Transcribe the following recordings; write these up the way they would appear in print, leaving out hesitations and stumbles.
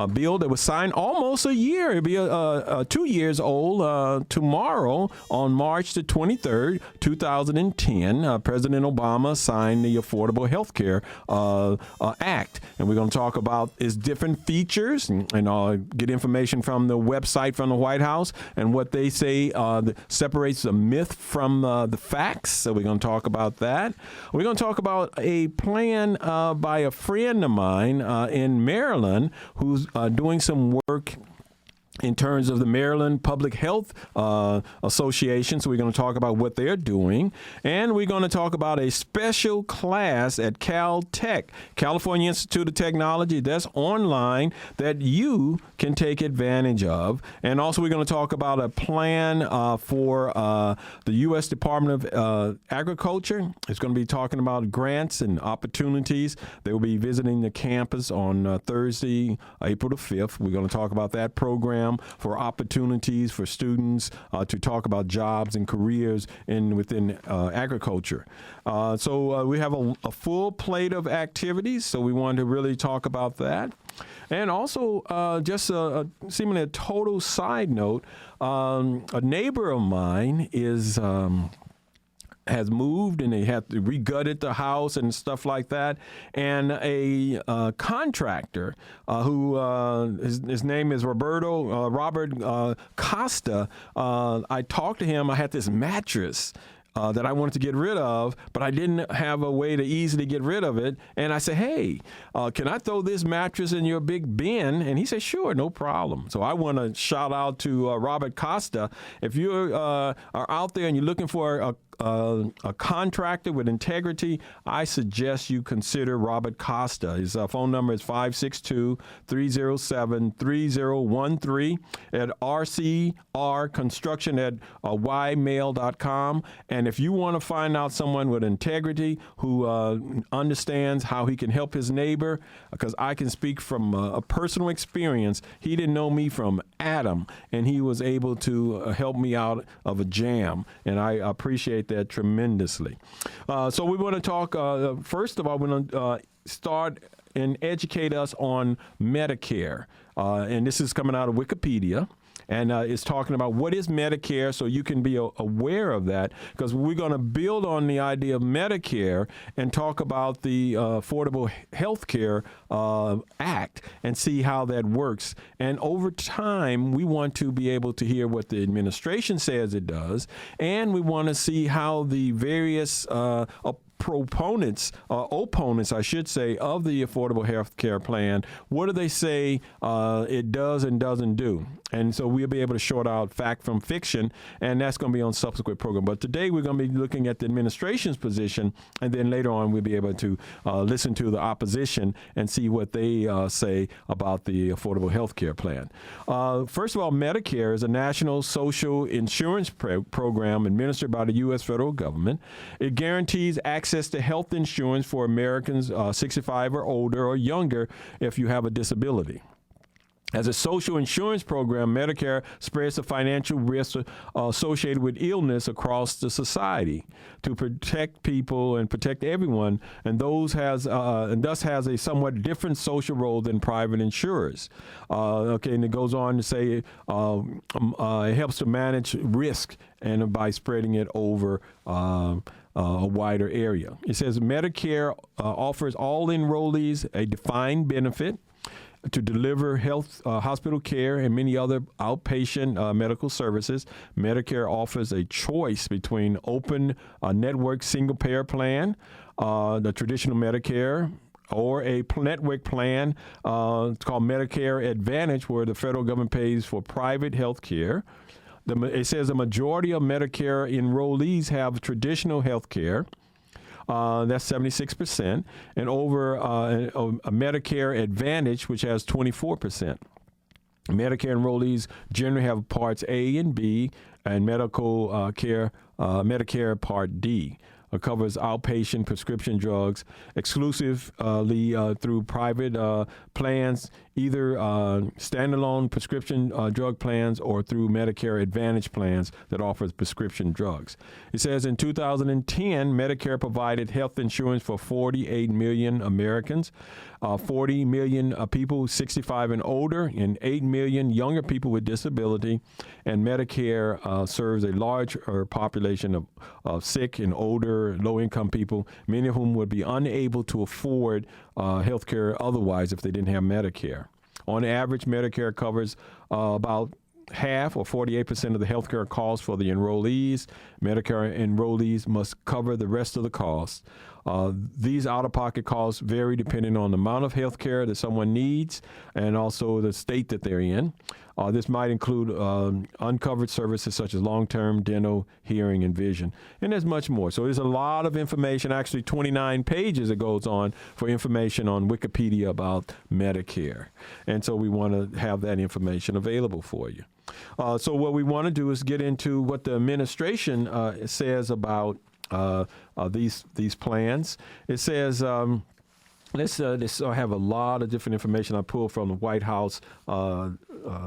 bill that was signed almost a year. It'll be 2 years old tomorrow on March the 23rd, 2010. President Obama signed the Affordable Health Care Act. And we're going to talk about its different features and get information from the website from the White House and what they say separates the myth from the facts. So we're going to talk about that. We're going to talk about a plan by a friend of mine in Maryland who's doing some work in terms of the Maryland Public Health Association. So we're going to talk about what they're doing. And we're going to talk about a special class at Caltech, California Institute of Technology, that's online that you can take advantage of. And also we're going to talk about a plan for the U.S. Department of Agriculture. It's going to be talking about grants and opportunities. They will be visiting the campus on Thursday, April the 5th. We're going to talk about that program for opportunities for students to talk about jobs and careers within agriculture. So we have a full plate of activities, so we wanted to really talk about that. And also, just seemingly a total side note, a neighbor of mine has moved and they have to re-gutted the house and stuff like that. And a contractor who his name is Robert Costa. I talked to him. I had this mattress that I wanted to get rid of, but I didn't have a way to easily get rid of it. And I said, hey, can I throw this mattress in your big bin? And he said, sure, no problem. So I want to shout out to Robert Costa. If you are out there and you're looking for a contractor with integrity, I suggest you consider Robert Costa. His phone number is 562-307-3013 at rcrconstruction@ymail.com. And if you want to find out someone with integrity who understands how he can help his neighbor, because I can speak from a personal experience. He didn't know me from Adam, and he was able to help me out of a jam, and I appreciate that tremendously. So we want to talk, first of all, we're going to start and educate us on Medicare. And this is coming out of Wikipedia. And it's talking about what is Medicare, so you can be aware of that, because we're going to build on the idea of Medicare and talk about the Affordable Health Care Act and see how that works. And over time, we want to be able to hear what the administration says it does, and we want to see how the various opponents, I should say, of the Affordable Health Care Plan, what do they say it does and doesn't do? And so we'll be able to sort out fact from fiction, and that's going to be on subsequent program. But today we're going to be looking at the administration's position, and then later on we'll be able to listen to the opposition and see what they say about the Affordable Health Care Plan. First of all, Medicare is a national social insurance program administered by the U.S. federal government. It guarantees access to health insurance for Americans 65 or older or younger if you have a disability. As a social insurance program, Medicare spreads the financial risks associated with illness across the society to protect people and protect everyone, and thus has a somewhat different social role than private insurers. And it goes on to say it helps to manage risk and by spreading it over a wider area. It says Medicare offers all enrollees a defined benefit to deliver health, hospital care, and many other outpatient medical services. Medicare offers a choice between open network single-payer plan, the traditional Medicare, or a network plan it's called Medicare Advantage, where the federal government pays for private health care. It says the majority of Medicare enrollees have traditional health care. That's 76%, and over a Medicare Advantage, which has 24%. Medicare enrollees generally have Parts A and B, and medical care, Medicare Part D. covers outpatient prescription drugs exclusively through private plans, either standalone prescription drug plans or through Medicare Advantage plans that offers prescription drugs. It says in 2010, Medicare provided health insurance for 48 million Americans, 40 million people 65 and older, and 8 million younger people with disability. And Medicare serves a larger population of sick and older, low-income people, many of whom would be unable to afford health care otherwise if they didn't have Medicare. On average, Medicare covers about half or 48% of the health care costs for the enrollees. Medicare enrollees must cover the rest of the costs. These out-of-pocket costs vary depending on the amount of health care that someone needs and also the state that they're in. This might include uncovered services such as long-term dental, hearing, and vision. And there's much more. So there's a lot of information, actually 29 pages it goes on for information on Wikipedia about Medicare. And so we want to have that information available for you. So what we want to do is get into what the administration says about these plans. It says this I have a lot of different information I pulled from the White House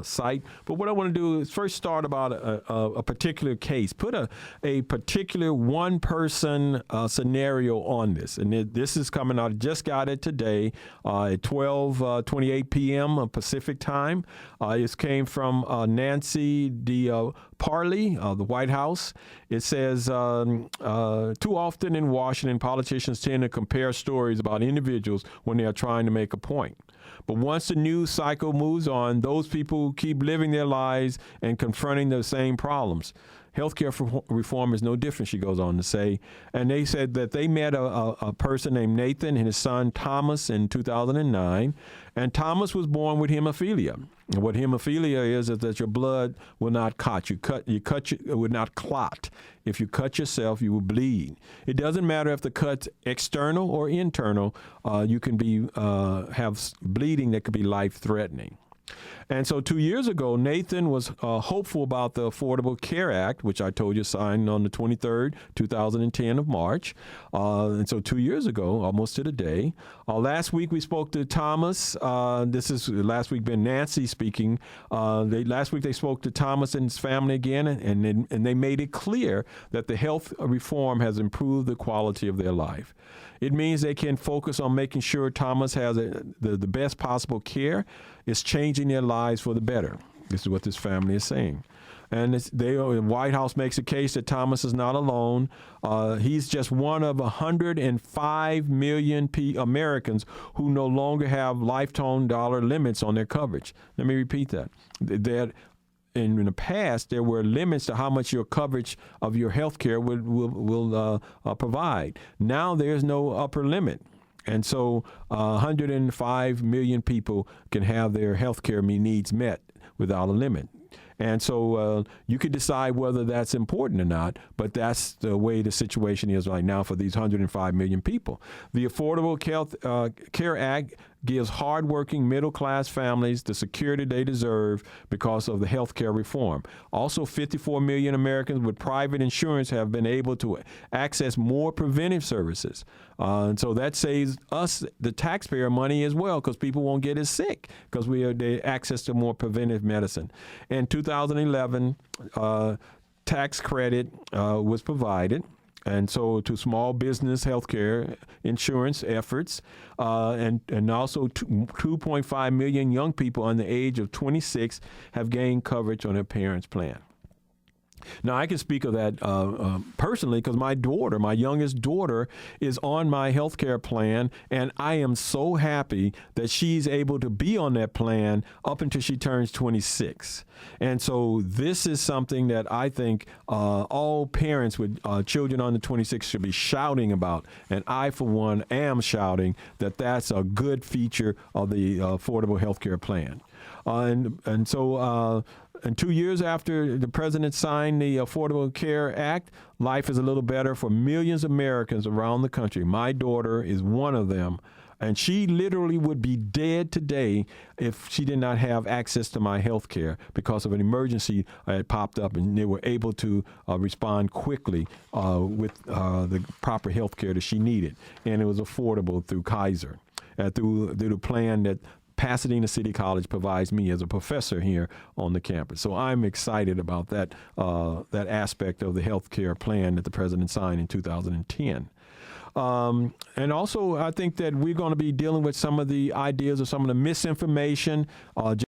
site. But what I want to do is first start about a particular case, put a particular one-person scenario on this. And this is coming out, just got it today at 12:28 p.m. Pacific time. It came from Nancy D. Parley, the White House. It says, too often in Washington, politicians tend to compare stories about individuals when they are trying to make a point. But once the news cycle moves on, those people keep living their lives and confronting the same problems. Healthcare reform is no different, she goes on to say. And they said that they met a person named Nathan and his son Thomas in 2009. And Thomas was born with hemophilia. And what hemophilia is that your blood will not clot. It would not clot. If you cut yourself, you will bleed. It doesn't matter if the cut's external or internal. You can have bleeding that could be life-threatening. And so 2 years ago, Nathan was hopeful about the Affordable Care Act, which I told you signed on the 23rd, 2010 of March. And so 2 years ago, almost to the day. Last week, we spoke to Thomas. This is last week been Nancy speaking. Last week, they spoke to Thomas and his family again, and they made it clear that the health reform has improved the quality of their life. It means they can focus on making sure Thomas has the best possible care. It's changing their lives for the better. This is what this family is saying. And the White House makes a case that Thomas is not alone. He's just one of 105 million Americans who no longer have lifetime dollar limits on their coverage. Let me repeat that. In the past, there were limits to how much your coverage of your health care will provide. Now there's no upper limit. And so 105 million people can have their health care needs met without a limit. And so you could decide whether that's important or not, but that's the way the situation is right now for these 105 million people. The Affordable Care Act gives hardworking middle-class families the security they deserve because of the health care reform. Also, 54 million Americans with private insurance have been able to access more preventive services. And so that saves us, the taxpayer, money as well, because people won't get as sick because they access to more preventive medicine. In 2011, tax credit was provided. And so to small business healthcare insurance efforts, and also 2.5 million young people under the age of 26 have gained coverage on their parents' plan. Now, I can speak of that personally because my youngest daughter, is on my health care plan, and I am so happy that she's able to be on that plan up until she turns 26. And so this is something that I think all parents with children under 26 should be shouting about. And I, for one, am shouting that that's a good feature of the Affordable Health Care Plan. And so 2 years after the president signed the Affordable Care Act, life is a little better for millions of Americans around the country. My daughter is one of them. And she literally would be dead today if she did not have access to my health care because of an emergency had popped up, and they were able to respond quickly with the proper health care that she needed. And it was affordable through Kaiser, through the plan that Pasadena City College provides me as a professor here on the campus. So I'm excited about that aspect of the health care plan that the president signed in 2010. And also, I think that we're going to be dealing with some of the ideas or some of the misinformation